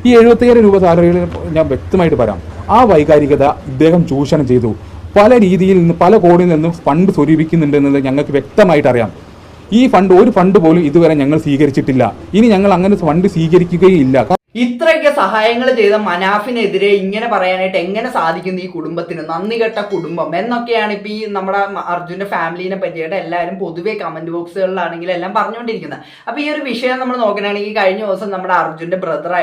ഈ 75,000 രൂപ സാലറിയിൽ ഞാൻ വ്യക്തമായിട്ട് പറയാം, ആ വൈകാരികത ഇദ്ദേഹം ചൂഷണം ചെയ്തു. പല രീതിയിൽ നിന്ന് പല കോടിയിൽ നിന്നും ഫണ്ട് സ്വരൂപിക്കുന്നുണ്ടെന്നത് ഞങ്ങൾക്ക് വ്യക്തമായിട്ട് അറിയാം. ഈ ഒരു ഫണ്ട് പോലും ഇതുവരെ ഞങ്ങൾ സ്വീകരിച്ചിട്ടില്ല. ഇനി ഞങ്ങൾ അങ്ങനെ ഫണ്ട് സ്വീകരിക്കുകയില്ല. ഇത്രയൊക്കെ സഹായങ്ങൾ ചെയ്ത മനാഫിനെതിരെ ഇങ്ങനെ പറയാനായിട്ട് എങ്ങനെ സാധിക്കുന്നു ഈ കുടുംബത്തിന്? നന്ദി കെട്ട കുടുംബം എന്നൊക്കെയാണ് ഇപ്പൊ ഈ നമ്മുടെ അർജുന്റെ ഫാമിലിനെ പറ്റിയിട്ട് എല്ലാവരും പൊതുവെ കമന്റ് ബോക്സുകളിലാണെങ്കിലും എല്ലാം പറഞ്ഞുകൊണ്ടിരിക്കുന്നത്. അപ്പൊ ഈ ഒരു വിഷയം നമ്മൾ നോക്കുകയാണെങ്കിൽ കഴിഞ്ഞ ദിവസം നമ്മുടെ അർജുന്റെ ബ്രദർ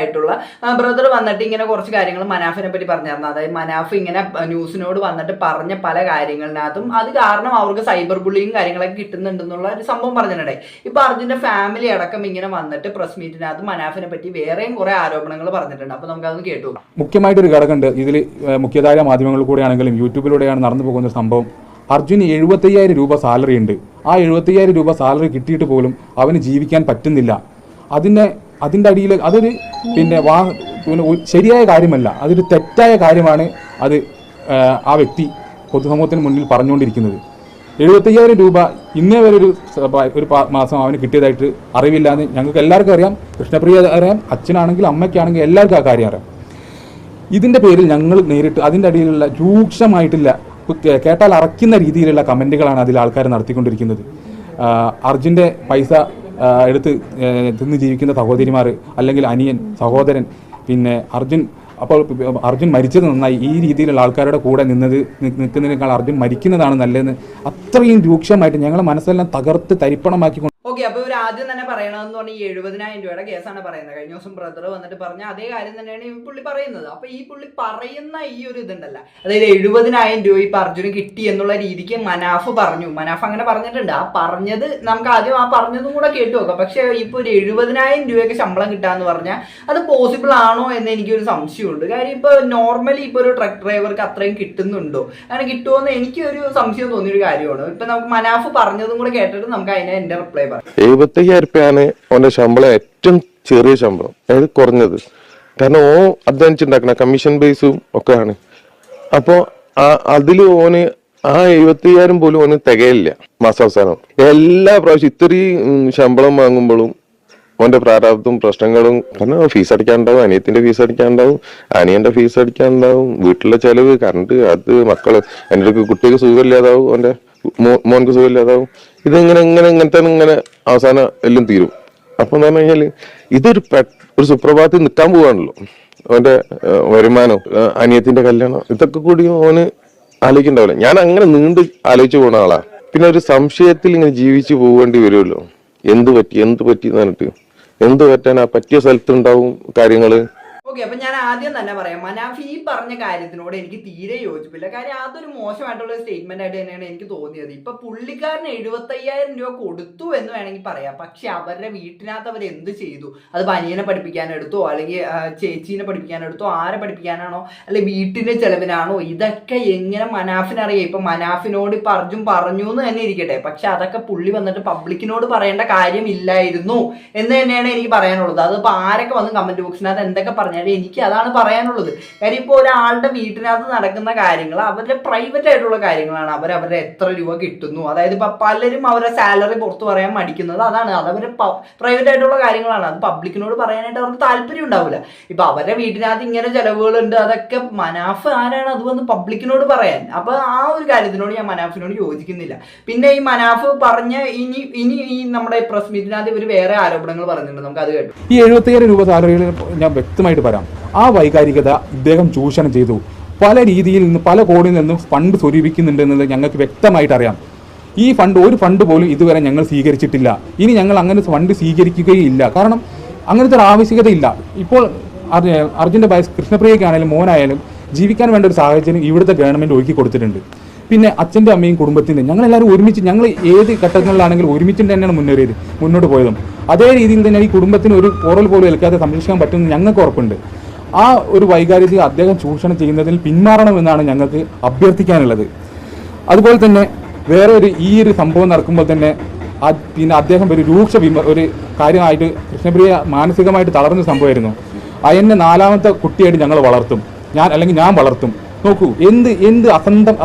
വന്നിട്ട് ഇങ്ങനെ കുറച്ച് കാര്യങ്ങൾ മനാഫിനെ പറ്റി പറഞ്ഞിരുന്നു. അതായത് മനാഫ് ഇങ്ങനെ ന്യൂസിനോട് വന്നിട്ട് പറഞ്ഞ പല കാര്യങ്ങളിനകത്തും അത് കാരണം അവർക്ക് സൈബർ ബുള്ളിയും കാര്യങ്ങളൊക്കെ കിട്ടുന്നുണ്ടെന്നുള്ള ഒരു സംഭവം പറഞ്ഞിട്ടുണ്ടായി. ഇപ്പൊ അർജുന്റെ ഫാമിലി അടക്കം ഇങ്ങനെ വന്നിട്ട് പ്രസ് മീറ്റിനകത്ത് മനാഫിനെ പറ്റി വേറെയും കുറെ ആരോപണങ്ങൾ പറഞ്ഞിട്ടുണ്ട്. അപ്പൊ നമുക്കതൊന്ന് കേട്ടു. മുഖ്യമായിട്ടൊരു ഘടകമുണ്ട് ഇതിൽ. മുഖ്യധാര മാധ്യമങ്ങളിൽ കൂടെയാണെങ്കിലും യൂട്യൂബിലൂടെയാണ് നടന്നു പോകുന്ന സംഭവം. അർജുന് 75,000 രൂപ സാലറി ഉണ്ട്. ആ 75,000 രൂപ സാലറി കിട്ടിയിട്ട് പോലും അവന് ജീവിക്കാൻ പറ്റുന്നില്ല. അതിൻ്റെ അടിയിൽ അതൊരു ശരിയായ കാര്യമല്ല, അതൊരു തെറ്റായ കാര്യമാണ്. അത് ആ വ്യക്തി പൊതുസമൂഹത്തിന് മുന്നിൽ പറഞ്ഞുകൊണ്ടിരിക്കുന്നത്. 75,000 രൂപ ഇന്നേ വരെ ഒരു മാസം അവന് കിട്ടിയതായിട്ട് അറിവില്ലാന്ന് ഞങ്ങൾക്ക് എല്ലാവർക്കും അറിയാം. കൃഷ്ണപ്രിയ അറിയാം, അച്ഛനാണെങ്കിലും അമ്മയ്ക്കാണെങ്കിലും എല്ലാവർക്കും ആ കാര്യം അറിയാം. ഇതിൻ്റെ പേരിൽ ഞങ്ങൾ നേരിട്ട് അതിൻ്റെ അടിയിലുള്ള രൂക്ഷമായിട്ടില്ല, കേട്ടാൽ അറയ്ക്കുന്ന രീതിയിലുള്ള കമൻറ്റുകളാണ് അതിൽ ആൾക്കാർ നടത്തിക്കൊണ്ടിരിക്കുന്നത്. അർജുൻ്റെ പൈസ എടുത്ത് തിന്ന് ജീവിക്കുന്ന സഹോദരിമാർ, അല്ലെങ്കിൽ അനിയൻ, സഹോദരൻ, പിന്നെ അർജുൻ മരിച്ചത് നന്നായി, ഈ രീതിയിലുള്ള ആൾക്കാരുടെ കൂടെ നിൽക്കുന്നതിനേക്കാൾ അർജുൻ മരിക്കുന്നതാണ് നല്ലതെന്ന് അത്രയും രൂക്ഷമായിട്ട് ഞങ്ങളെ മനസ്സെല്ലാം തകർത്ത് തരിപ്പണമാക്കി. ഓക്കെ, അപ്പൊ ഇവർ ആദ്യം തന്നെ പറയണമെന്ന് പറഞ്ഞാൽ 70,000 രൂപയുടെ കേസാണ് പറയുന്നത്. കഴിഞ്ഞ ദിവസം ബ്രദർ വന്നിട്ട് പറഞ്ഞ അതേ കാര്യം തന്നെയാണ് ഈ പുള്ളി പറയുന്നത്. അപ്പൊ ഈ പുള്ളി പറയുന്ന ഈ ഒരു ഇതുണ്ടല്ല, അതായത് 70,000 രൂപ ഇപ്പൊ അർജുന് കിട്ടി എന്നുള്ള രീതിക്ക് മനാഫ് അങ്ങനെ പറഞ്ഞിട്ടുണ്ട്. ആ പറഞ്ഞത് നമുക്ക് ആദ്യം ആ പറഞ്ഞതും കൂടെ കേട്ടു നോക്കാം. പക്ഷെ ഇപ്പൊ ഒരു 70,000 രൂപയൊക്കെ ശമ്പളം കിട്ടാന്ന് പറഞ്ഞാൽ അത് പോസിബിൾ ആണോ എന്ന് എനിക്കൊരു സംശയമുണ്ട്. കാര്യം ഇപ്പൊ നോർമലി ഇപ്പൊ ഒരു ട്രക്ക് ഡ്രൈവർക്ക് അത്രയും കിട്ടുന്നുണ്ടോ, അങ്ങനെ കിട്ടുമോ എന്ന് എനിക്കൊരു സംശയം തോന്നിയൊരു കാര്യമാണ്. ഇപ്പൊ നമുക്ക് മനാഫ് പറഞ്ഞതും കൂടെ കേട്ടിട്ട് നമുക്ക് അതിനെ എന്റെ റിപ്ലൈ പറയാം. 75,000 രൂപയാണ് അവന്റെ ശമ്പളം, ഏറ്റവും ചെറിയ ശമ്പളം, അതായത് കുറഞ്ഞത്. കാരണം അധ്വാനിച്ചുണ്ടാക്കണ കമ്മീഷൻ ബേസും ഒക്കെ ആണ്. അപ്പൊ അതില് ഓന് ആ 75,000 പോലും ഓന് തികയില്ല മാസാവസാനം. എല്ലാ പ്രാവശ്യം ഇത്രയും ശമ്പളം വാങ്ങുമ്പോഴും ഓന്റെ പ്രാരാബ്ദവും പ്രശ്നങ്ങളും, കാരണം ഫീസ് അടിക്കാനുണ്ടാവും, അനിയത്തിന്റെ ഫീസ് അടിക്കാനുണ്ടാവും, അനിയന്റെ ഫീസ് അടിക്കാനുണ്ടാവും, വീട്ടിലെ ചെലവ്, കറണ്ട്, അത് മക്കള്, എൻ്റെ കുട്ടിക്ക് സുഖമില്ലാതാവും, ഓന്റെ മോൻക്ക് സുഖമില്ലാതാവും. ഇങ്ങനെ അവസാനം എല്ലാം തീരും. അപ്പൊ എന്ന് പറഞ്ഞു കഴിഞ്ഞാല് ഒരു സുപ്രഭാതത്തിൽ നിൽക്കാൻ പോവാണല്ലോ. അവന്റെ വരുമാനം, അനിയത്തിന്റെ കല്യാണം, ഇതൊക്കെ കൂടി ഓന് ആലോചിക്കണ്ടാവില്ല. ഞാൻ അങ്ങനെ നീണ്ട് ആലോചിച്ചു പോണ ആളാ. പിന്നെ ഒരു സംശയത്തിൽ ഇങ്ങനെ ജീവിച്ചു പോവേണ്ടി വരുമല്ലോ. എന്ത് പറ്റി എന്ന് പറഞ്ഞിട്ട് എന്ത് പറ്റാൻ ആ പറ്റിയ സ്ഥലത്തുണ്ടാവും കാര്യങ്ങള്. ഓക്കെ, അപ്പൊ ഞാൻ ആദ്യം തന്നെ പറയാം, മനാഫ് ഈ പറഞ്ഞ കാര്യത്തിനോട് എനിക്ക് തീരെ യോജിപ്പില്ല. കാര്യം അതൊരു മോശമായിട്ടുള്ള സ്റ്റേറ്റ്മെന്റ് ആയിട്ട് തന്നെയാണ് എനിക്ക് തോന്നിയത്. ഇപ്പൊ പുള്ളിക്കാരന് 75,000 രൂപ കൊടുത്തു എന്ന് വേണമെങ്കിൽ പറയാം. പക്ഷെ അവരുടെ വീട്ടിനകത്ത് അവർ എന്ത് ചെയ്തു? അത് അനിയനെ പഠിപ്പിക്കാനെടുത്തോ, അല്ലെങ്കിൽ ചേച്ചീനെ പഠിപ്പിക്കാനെടുത്തോ, ആരെ പഠിപ്പിക്കാനാണോ, അല്ലെങ്കിൽ വീട്ടിന്റെ ചെലവിനാണോ? ഇതൊക്കെ എങ്ങനെ മനാഫിനറിയാം? ഇപ്പൊ മനാഫിനോട് ഇപ്പൊ അർജുൻ പറഞ്ഞു എന്ന് തന്നെ ഇരിക്കട്ടെ, പക്ഷെ അതൊക്കെ പുള്ളി വന്നിട്ട് പബ്ലിക്കിനോട് പറയേണ്ട കാര്യമില്ലായിരുന്നു എന്ന് തന്നെയാണ് എനിക്ക് പറയാനുള്ളത്. അതിപ്പോ ആരൊക്കെ വന്ന് കമന്റ് ബോക്സിനകത്ത് എന്തൊക്കെ പറഞ്ഞാൽ എനിക്ക് അതാണ് പറയാനുള്ളത്. കാര്യം ഇപ്പോൾ ഒരാളുടെ വീട്ടിനകത്ത് നടക്കുന്ന കാര്യങ്ങൾ അവരുടെ പ്രൈവറ്റ് ആയിട്ടുള്ള കാര്യങ്ങളാണ്. അവരുടെ എത്ര രൂപ കിട്ടുന്നു, അതായത് ഇപ്പൊ പലരും അവരുടെ സാലറി പുറത്തു പറയാൻ മടിക്കുന്നത് അതാണ്. അത് അവരുടെ പ്രൈവറ്റ് ആയിട്ടുള്ള കാര്യങ്ങളാണ്. അത് പബ്ലിക്കിനോട് പറയാനായിട്ട് അവർക്ക് താല്പര്യം ഉണ്ടാവില്ല. ഇപ്പൊ അവരുടെ വീട്ടിനകത്ത് ഇങ്ങനെ ചെലവുകളുണ്ട്, അതൊക്കെ മനാഫ് ആരാണ് അത് വന്ന് പബ്ലിക്കിനോട് പറയാൻ? അപ്പൊ ആ ഒരു കാര്യത്തിനോട് ഞാൻ മനാഫിനോട് യോജിക്കുന്നില്ല. പിന്നെ ഈ മനാഫ് പറഞ്ഞ ഇനി ഈ നമ്മുടെ പ്രസ് മീറ്റിനകത്ത് ഇവർ വേറെ ആരോപണങ്ങൾ പറഞ്ഞിട്ടുണ്ട്. നമുക്ക് അത് കേട്ടു. ഈ 75,000 രൂപ സാലറിയിൽ ഞാൻ വ്യക്തമായിട്ട് പറയാം, ആ വൈകാരികത ഇദ്ദേഹം ചൂഷണം ചെയ്തു. പല രീതിയിൽ നിന്ന് പല കോടിയിൽ നിന്നും ഫണ്ട് സ്വരൂപിക്കുന്നുണ്ടെന്നത് ഞങ്ങൾക്ക് വ്യക്തമായിട്ട് അറിയാം. ഈ ഒരു ഫണ്ട് പോലും ഇതുവരെ ഞങ്ങൾ സ്വീകരിച്ചിട്ടില്ല. ഇനി ഞങ്ങൾ അങ്ങനെ ഫണ്ട് സ്വീകരിക്കുകയില്ല. കാരണം അങ്ങനത്തെ ഒരു ആവശ്യകതയില്ല. ഇപ്പോൾ അർജുൻ്റെ കൃഷ്ണപ്രിയയ്ക്കായാലും മോനായാലും ജീവിക്കാൻ വേണ്ട ഒരു സാഹചര്യം ഇവിടുത്തെ ഗവൺമെൻറ് ഒരുക്കി കൊടുത്തിട്ടുണ്ട്. പിന്നെ അച്ഛൻ്റെ അമ്മയും കുടുംബത്തിൻ്റെ ഞങ്ങളെല്ലാവരും ഒരുമിച്ച്, ഞങ്ങൾ ഏത് ഘട്ടങ്ങളിലാണെങ്കിലും ഒരുമിച്ച് തന്നെയാണ് മുന്നോട്ട് പോയതും. അതേ രീതിയിൽ തന്നെ ഈ കുടുംബത്തിന് ഒരു പോറൽ പോലും ഏൽക്കാതെ സംരക്ഷിക്കാൻ പറ്റുമെന്ന് ഞങ്ങൾക്ക് ഉറപ്പുണ്ട്. ആ ഒരു വൈകാരികത അദ്ദേഹം ചൂഷണം ചെയ്യുന്നതിൽ പിന്മാറണമെന്നാണ് ഞങ്ങൾക്ക് അഭ്യർത്ഥിക്കാനുള്ളത്. അതുപോലെ തന്നെ വേറെ ഈ ഒരു സംഭവം നടക്കുമ്പോൾ തന്നെ പിന്നെ അദ്ദേഹം ഒരു കാര്യമായിട്ട് കൃഷ്ണപ്രിയ മാനസികമായിട്ട് തളർന്ന സംഭവമായിരുന്നു. അയന്നെ 4ാമത്തെ കുട്ടിയായിട്ട് ഞങ്ങൾ വളർത്തും, ഞാൻ വളർത്തും. നോക്കൂ, എന്ത്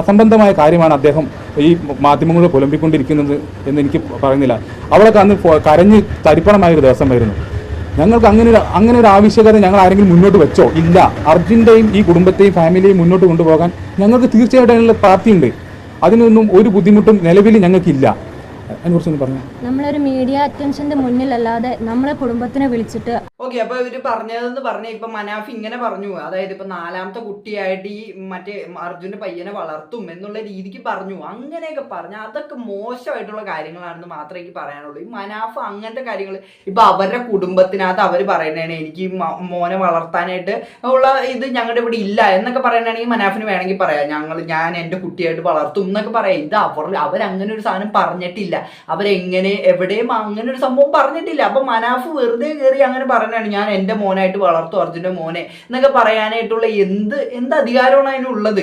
അസംബന്ധമായ കാര്യമാണ് അദ്ദേഹം ഈ മാധ്യമങ്ങളോട് പുലമ്പിക്കൊണ്ടിരിക്കുന്നത് എന്ന് എനിക്ക് പറയുന്നില്ല. അവളൊക്കെ അന്ന് കരഞ്ഞ് തരിപ്പണമായൊരു ദിവസമായിരുന്നു. ഞങ്ങൾക്ക് അങ്ങനെ ഒരു ആവശ്യകത ഞങ്ങൾ ആരെങ്കിലും മുന്നോട്ട് വെച്ചോ? ഇല്ല. അർജുൻ്റെയും ഈ കുടുംബത്തെയും ഫാമിലിയെയും മുന്നോട്ട് കൊണ്ടുപോകാൻ ഞങ്ങൾക്ക് തീർച്ചയായിട്ടും അതിനുള്ള പാർട്ടിയുണ്ട്. അതിനൊന്നും ഒരു ബുദ്ധിമുട്ടും നിലവിൽ ഞങ്ങൾക്കില്ല. അതിനെക്കുറിച്ചൊന്ന് പറഞ്ഞു. നമ്മളൊരു മീഡിയ അറ്റൻഷന്റെ മുന്നിലല്ലാതെ നമ്മളെ കുടുംബത്തിനെ വിളിച്ചിട്ട് ഓക്കെ, അപ്പൊ ഇവര് പറഞ്ഞതെന്ന് പറഞ്ഞ ഇപ്പൊ മനാഫ് ഇങ്ങനെ പറഞ്ഞു, അതായത് ഇപ്പൊ 4ാമത്തെ കുട്ടിയായിട്ട് ഈ മറ്റേ അർജുന്റെ പയ്യനെ വളർത്തും എന്നുള്ള രീതിക്ക് പറഞ്ഞു. അങ്ങനെയൊക്കെ പറഞ്ഞു, അതൊക്കെ മോശമായിട്ടുള്ള കാര്യങ്ങളാണെന്ന് മാത്രമേ എനിക്ക് പറയാനുള്ളൂ. ഈ മനാഫ് അങ്ങനത്തെ കാര്യങ്ങൾ ഇപ്പൊ അവരുടെ കുടുംബത്തിനകത്ത് അവർ പറയണേണ് എനിക്ക് മോനെ വളർത്താനായിട്ട് ഉള്ള ഇത് ഞങ്ങളുടെ ഇവിടെ ഇല്ല എന്നൊക്കെ പറയണമെങ്കിൽ മനാഫിന് വേണമെങ്കിൽ പറയാം, ഞാൻ എന്റെ കുട്ടിയായിട്ട് വളർത്തും എന്നൊക്കെ പറയാം. ഇത് അവരങ്ങനെ ഒരു സാധനം പറഞ്ഞിട്ടില്ല. അവരെങ്ങനെ എവിടെയും അങ്ങനെ ഒരു സംഭവം പറഞ്ഞിട്ടില്ല. അപ്പൊ മനാഫ് വെറുതെ കയറി അങ്ങനെ പറഞ്ഞാണ് ഞാൻ എന്റെ മോനായിട്ട് വളർത്തും അർജുന്റെ മോനെ എന്നൊക്കെ പറയാനായിട്ടുള്ള എന്ത് അധികാരമാണ് അതിനുള്ളത്?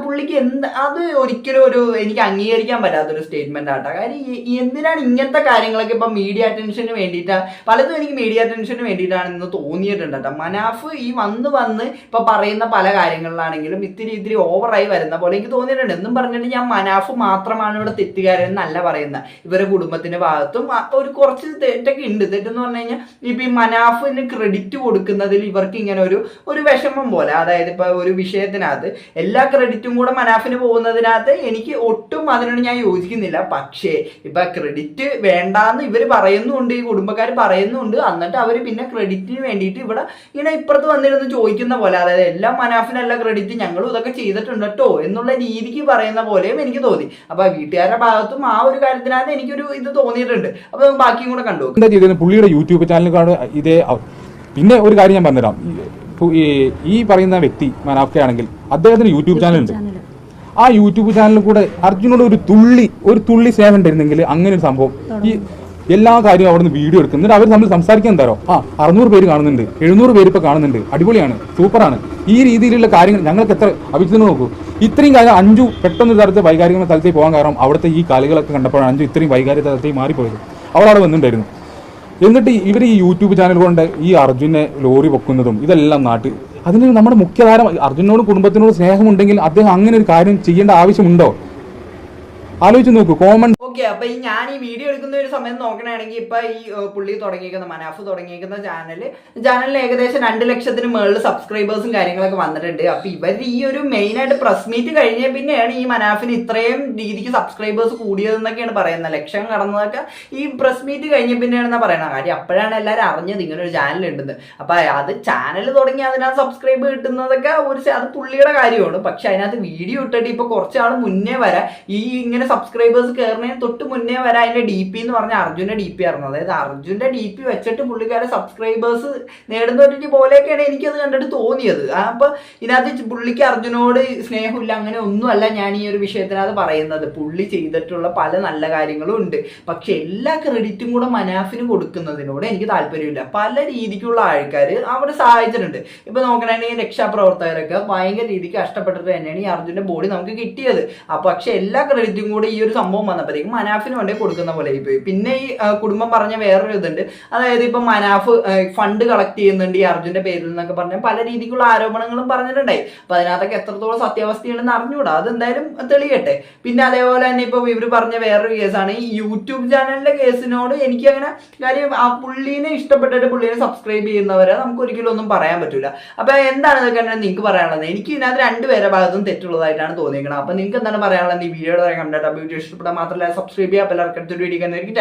പുള്ളിക്ക് അത് ഒരിക്കലും എനിക്ക് അംഗീകരിക്കാൻ പറ്റാത്തൊരു സ്റ്റേറ്റ്മെന്റ് ആട്ടോ. കാര്യം എന്തിനാണ് ഇങ്ങനത്തെ കാര്യങ്ങളൊക്കെ ഇപ്പൊ മീഡിയ അറ്റൻഷന് വേണ്ടിയിട്ടാ? പലതും എനിക്ക് മീഡിയ അറ്റൻഷന് വേണ്ടിയിട്ടാണ് ഇന്ന് തോന്നിയിട്ടുണ്ട് കേട്ടോ. മനാഫ് ഈ വന്ന് ഇപ്പൊ പറയുന്ന പല കാര്യങ്ങളിലാണെങ്കിലും ഇത്തിരി ഓവറായി വരുന്ന പോലെ എനിക്ക് തോന്നിയിട്ടുണ്ട്. എന്നും പറഞ്ഞിട്ട് ഞാൻ മനാഫ് മാത്രമാണ് ഇവിടെ തെറ്റുകാരൻ എന്നല്ല പറയുന്നത്. ഇവരുടെ കുടുംബത്തിന്റെ ഭാഗത്തും ഒരു കുറച്ച് തെറ്റൊക്കെ ഉണ്ട്. തെറ്റെന്ന് പറഞ്ഞു കഴിഞ്ഞാൽ ഇപ്പൊ ഈ മനാഫിന് ക്രെഡിറ്റ് കൊടുക്കുന്നതിൽ ഇവർക്ക് ഇങ്ങനെ ഒരു വിഷമം പോലെ, അതായത് ഇപ്പൊ ഒരു വിഷയത്തിനകത്ത് എല്ലാ ക്രെഡിറ്റും കൂടെ മനാഫിന് പോകുന്നതിനകത്ത് എനിക്ക് ഒട്ടും അതിനോട് ഞാൻ യോജിക്കുന്നില്ല. പക്ഷേ ഇപ്പൊ ക്രെഡിറ്റ് വേണ്ടാന്ന് ഇവര് പറയുന്നുണ്ട്, ഈ കുടുംബക്കാർ പറയുന്നുണ്ട്. എന്നിട്ട് അവര് പിന്നെ ക്രെഡിറ്റിന് വേണ്ടിയിട്ട് ഇവിടെ ഇങ്ങനെ ഇപ്പുറത്ത് വന്നിരുന്ന് ചോദിക്കുന്ന പോലെ, അതായത് എല്ലാം മനാഫിനല്ല ക്രെഡിറ്റ്, ഞങ്ങളും ഇതൊക്കെ ചെയ്തിട്ടുണ്ട് കേട്ടോ എന്നുള്ള രീതിക്ക് പറയുന്ന പോലെയും എനിക്ക് തോന്നി. അപ്പൊ വീട്ടുകാരുടെ ഭാഗത്തും ആ ഒരു കാര്യത്തിനകത്ത് എനിക്കൊരു ഇത് തോന്നിയിട്ടുണ്ട്. അപ്പൊ ബാക്കിയും കൂടെ കണ്ടു. എന്താ ചെയ്തത്? പുള്ളിയുടെ യൂട്യൂബ് ചാനലിലാണ് ഇതേ. പിന്നെ ഒരു കാര്യം ഞാൻ പറഞ്ഞുതരാം. ഈ പറയുന്ന വ്യക്തി മനാഫ്ക ആണെങ്കിൽ അദ്ദേഹത്തിന് യൂട്യൂബ് ചാനലുണ്ട്. ആ യൂട്യൂബ് ചാനലിൽ കൂടെ അർജുനോട് ഒരു തുള്ളി സ്നേഹം ഉണ്ടായിരുന്നെങ്കിൽ അങ്ങനെ ഒരു സംഭവം ഈ എല്ലാ കാര്യവും അവിടെ നിന്ന് വീഡിയോ എടുക്കുന്നുണ്ട്. അവർ തമ്മിൽ സംസാരിക്കാൻ എന്താരോ 600 പേര് കാണുന്നുണ്ട്, 700 പേര് ഇപ്പൊ കാണുന്നുണ്ട്. അടിപൊളിയാണ്, സൂപ്പറാണ്. ഈ രീതിയിലുള്ള കാര്യങ്ങൾ ഞങ്ങൾക്ക് എത്ര അഭിജിത്തിന് നോക്കൂ. ഇത്രയും കാര്യം അഞ്ചു പെട്ടെന്ന് തരത്തെ വൈകാരിക തലത്തേക്ക് പോകാൻ കാരണം അവിടുത്തെ ഈ കളികളൊക്കെ കണ്ടപ്പോഴാണ് അഞ്ചു ഇത്രയും വൈകാരിക തലത്തേക്ക് മാറിപ്പോയത്. അവളവിടെ വന്നിട്ടുണ്ടായിരുന്നു. എന്നിട്ട് ഇവർ ഈ യൂട്യൂബ് ചാനൽ കൊണ്ട് ഈ അർജുനെ ലോറി പൊക്കുന്നതും ഇതെല്ലാം അതിന് നമ്മുടെ മുഖ്യധാരം അർജുനോട് കുടുംബത്തിനോട് സ്നേഹമുണ്ടെങ്കിൽ അദ്ദേഹം അങ്ങനെ ഒരു കാര്യം ചെയ്യേണ്ട ആവശ്യമുണ്ടോ? ആലോചിച്ച് നോക്കൂ. കോമൺ. ഓക്കെ, അപ്പൊ ഞാൻ ഈ വീഡിയോ എടുക്കുന്ന ഒരു സമയം നോക്കണമെങ്കിൽ ഇപ്പൊ ഈ പുള്ളി തുടങ്ങിയിരിക്കുന്ന മനാഫ് തുടങ്ങിയിരിക്കുന്ന ചാനലിൽ ഏകദേശം 2 ലക്ഷത്തിന് മുകളിൽ സബ്സ്ക്രൈബേഴ്സും കാര്യങ്ങളൊക്കെ വന്നിട്ടുണ്ട്. അപ്പൊ ഇവർ ഈ ഒരു മെയിൻ ആയിട്ട് പ്രസ് മീറ്റ് കഴിഞ്ഞ പിന്നെയാണ് ഈ മനാഫിന് ഇത്രയും രീതിക്ക് സബ്സ്ക്രൈബേഴ്സ് കൂടിയതെന്നൊക്കെയാണ് പറയുന്നത്. ലക്ഷം കടന്നതൊക്കെ ഈ പ്രസ് മീറ്റ് കഴിഞ്ഞ പിന്നെയാണെന്നാ പറയുന്നത്. കാര്യം അപ്പോഴാണ് എല്ലാവരും അറിഞ്ഞത് ഇങ്ങനെ ഒരു ചാനൽ ഉണ്ടെന്ന്. അപ്പൊ അത് ചാനൽ തുടങ്ങി അതിനകത്ത് സബ്സ്ക്രൈബ് കിട്ടുന്നതൊക്കെ അത് പുള്ളിയുടെ കാര്യമാണ്. പക്ഷെ അതിനകത്ത് വീഡിയോ ഇട്ടിട്ട് ഇപ്പൊ കുറച്ചാൾ മുന്നേ വരെ ഈ ഇങ്ങനെ സബ്സ്ക്രൈബേഴ്സ് കയറുന്നതിന് തൊട്ട് മുന്നേ വരെ അതിന്റെ DP എന്ന് പറഞ്ഞ അർജുന്റെ DP ആയിരുന്നു. അതായത് അർജുന്റെ DP വെച്ചിട്ട് പുള്ളിക്കാരെ സബ്സ്ക്രൈബേഴ്സ് നേടുന്ന ഒരു പോലെയൊക്കെയാണ് എനിക്കത് കണ്ടിട്ട് തോന്നിയത്. അപ്പൊ ഇതിനകത്ത് പുള്ളിക്ക് അർജുനോട് സ്നേഹമില്ല അങ്ങനെ ഒന്നുമല്ല ഞാൻ ഈ ഒരു വിഷയത്തിനകത്ത് പറയുന്നത്. പുള്ളി ചെയ്തിട്ടുള്ള പല നല്ല കാര്യങ്ങളും ഉണ്ട്. പക്ഷെ എല്ലാ ക്രെഡിറ്റും കൂടെ മനാഫിന് കൊടുക്കുന്നതിനോട് എനിക്ക് താല്പര്യമില്ല. പല രീതിക്കുള്ള ആൾക്കാർ അവിടെ സഹായിച്ചിട്ടുണ്ട്. ഇപ്പൊ നോക്കണമെങ്കിൽ രക്ഷാപ്രവർത്തകരൊക്കെ ഭയങ്കര രീതിക്ക് കഷ്ടപ്പെട്ടിട്ട് തന്നെയാണ് ഈ അർജുന്റെ ബോഡി നമുക്ക് കിട്ടിയത്. പക്ഷെ എല്ലാ ക്രെഡിറ്റും കൂടി ഈ ഒരു സംഭവം വന്നപ്പോഴേക്കും മനാഫിന് വേണ്ടി കൊടുക്കുന്ന പോലെ പോയി. പിന്നെ ഈ കുടുംബം പറഞ്ഞ വേറൊരു ഇതുണ്ട്. അതായത് ഇപ്പൊ മനാഫ് ഫണ്ട് കളക്ട് ചെയ്യുന്നുണ്ട് ഈ അർജുന്റെ പേരിൽ എന്നൊക്കെ പറഞ്ഞാൽ പല രീതിക്കുള്ള ആരോപണങ്ങളും പറഞ്ഞിട്ടുണ്ടായി. അപ്പൊ അതിനകത്തൊക്കെ എത്രത്തോളം സത്യാവസ്ഥയുണ്ടെന്ന് അറിഞ്ഞുകൂടാ, അതെന്തായാലും തെളിയട്ടെ. പിന്നെ അതേപോലെ തന്നെ ഇപ്പൊ ഇവർ പറഞ്ഞ വേറൊരു കേസാണ് ഈ യൂട്യൂബ് ചാനലിന്റെ കേസിനോട് എനിക്ക് അങ്ങനെ കാര്യം ആ പുള്ളീനെ ഇഷ്ടപ്പെട്ടിട്ട് പുള്ളീനെ സബ്സ്ക്രൈബ് ചെയ്യുന്നവരെ നമുക്ക് ഒരിക്കലും ഒന്നും പറയാൻ പറ്റില്ല. അപ്പൊ എന്താണ് ഇതൊക്കെ നിങ്ങൾക്ക് പറയാനുള്ളത്? എനിക്ക് ഇതിനകത്ത് 2 പേരുടെ ഭാഗത്തും തെറ്റുള്ളതായിട്ടാണ് തോന്നിയിരിക്കുന്നത്. അപ്പൊ നിങ്ങൾക്ക് എന്താണ് പറയാനുള്ളത്? ഈ വീഡിയോയുടെ കണ്ടിട്ട് വീഡിയോ ഇഷ്ടപ്പെട്ടാൽ മാത്രമല്ല സബ്സ്ക്രൈബ് ചെയ്യാം. എല്ലാവർക്കും അടുത്തൊരു വീഡിയോ കാണുന്നതായിരിക്കും.